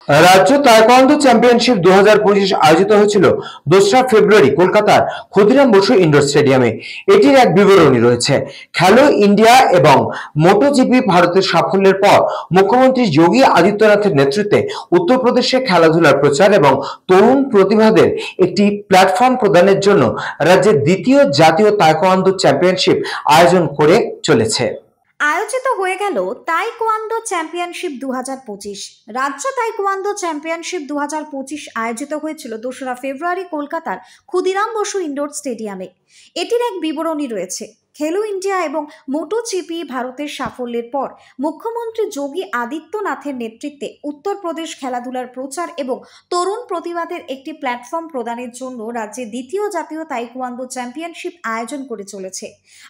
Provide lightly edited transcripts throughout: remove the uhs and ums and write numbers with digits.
রাজ্য taekwondo championship 2025 আয়োজিত হয়েছিল 2রা ফেব্রুয়ারি কলকাতার ক্ষুদিরাম বসু ইনডোর স্টেডিয়ামে। এটির এক বিবরণী রয়েছে। খেলো ইন্ডিয়া এবং মোটোজিপি ভারতের সাফল্যের পর মুখ্যমন্ত্রী যোগী আদিত্যনাথের নেতৃত্বে উত্তরপ্রদেশে খেলাধুলার প্রচার এবং তরুণ প্রতিভাদের একটি প্ল্যাটফর্ম প্রদানের জন্য রাজ্যের দ্বিতীয় জাতীয় তায়কোয়ান্দো চ্যাম্পিয়নশিপ আয়োজন করে চলেছে। আয়োজিত হয়ে গেল তাইকোয়ান্দো চ্যাম্পিয়নশিপ 2025। রাজ্য তাইকোয়ান্দো চ্যাম্পিয়নশিপ 2025 আয়োজিত হয়েছিল 2রা ফেব্রুয়ারি কলকাতার ক্ষুদিরাম বসু ইনডোর স্টেডিয়ামে। এটির এক বিবরণী রয়েছে। খেলো ইন্ডিয়া এবং মোটোজিপি ভারতের সাফল্যের পর মুখ্যমন্ত্রী যোগী আদিত্যনাথের নেতৃত্বে উত্তরপ্রদেশ খেলাধুলার প্রচার এবং তরুণ প্রতিভাদের একটি প্ল্যাটফর্ম প্রদানের জন্য রাজ্যে দ্বিতীয় জাতীয় তাইকোয়ান্দো চ্যাম্পিয়নশিপ আয়োজন করে চলেছে।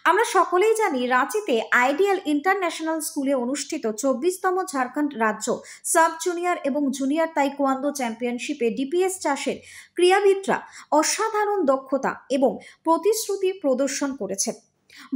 আমরা সকলেই জানি, রাঁচিতে আইডিয়াল ইন্টারন্যাশনাল স্কুলে অনুষ্ঠিত 24তম ঝাড়খণ্ড রাজ্য সাব জুনিয়র এবং জুনিয়র তাইকোয়ান্দো চ্যাম্পিয়নশিপে ডিপিএস চাষের ক্রীড়াবিদরা অসাধারণ দক্ষতা এবং প্রতিশ্রুতি প্রদর্শন করেছেন।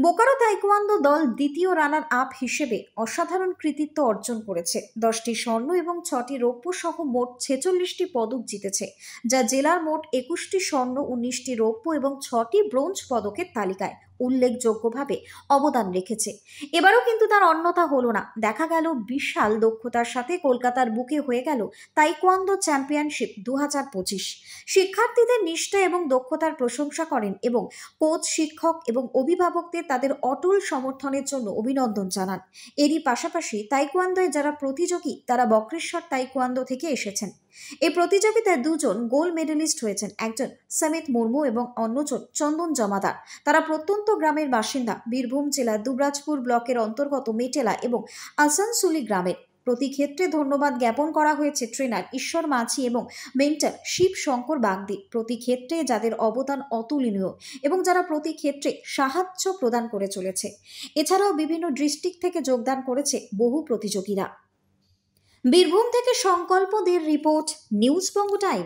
বোকারো তাইকোয়ান্দো দল দ্বিতীয় রানার আপ হিসেবে অসাধারণ কৃতিত্ব অর্জন করেছে। 10টি স্বর্ণ এবং 6টি রৌপ্য সহ মোট 46টি পদক জিতেছে, যা জেলার মোট 21টি স্বর্ণ, 19টি রৌপ্য এবং 6টি ব্রোঞ্জ পদকের তালিকায় উল্লেখযোগ্যভাবে অবদান রেখেছে। এবারও কিন্তু তার অন্যথা হলো না। দেখা গেল বিশাল দক্ষতার সাথে কলকাতার বুকে হয়ে গেল তাইকোয়ান্দো চ্যাম্পিয়নশিপ 2025। শিক্ষার্থীদের নিষ্ঠা এবং দক্ষতার প্রশংসা করেন এবং কোচ, শিক্ষক এবং অভিভাবকদের তাদের অটল সমর্থনের জন্য অভিনন্দন জানান। এরই পাশাপাশি তাইকোয়ান্দোয় যারা প্রতিযোগী তারা বক্রেশ্বর তাইকোয়ান্দো থেকে এসেছেন। এই প্রতিযোগিতায় দুজন গোল্ড মেডেলিস্ট হয়েছেন, একজন সমিত মুর্মু এবং অন্যজন চন্দন জমাদার। তারা প্রত্যন্ত গ্রামের বাসিন্দা, বীরভূম জেলার দুবরাজপুর ব্লকের অন্তর্গত মেটেলা এবং আসানসোলি গ্রামের। প্রতি ক্ষেত্রে ধন্যবাদ জ্ঞাপন করা হয়েছে ট্রেনার ঈশ্বর মাঝি এবং মেন্টর শিব শঙ্কর বাগদি, প্রতি ক্ষেত্রে যাদের অবদান অতুলনীয় এবং যারা প্রতি ক্ষেত্রে সাহায্য প্রদান করে চলেছে। এছাড়াও বিভিন্ন ডিস্ট্রিক্ট থেকে যোগদান করেছে বহু প্রতিযোগীরা। বীরভূম থেকে সংকল্প দের রিপোর্ট, নিউজ বঙ্গ টাইম।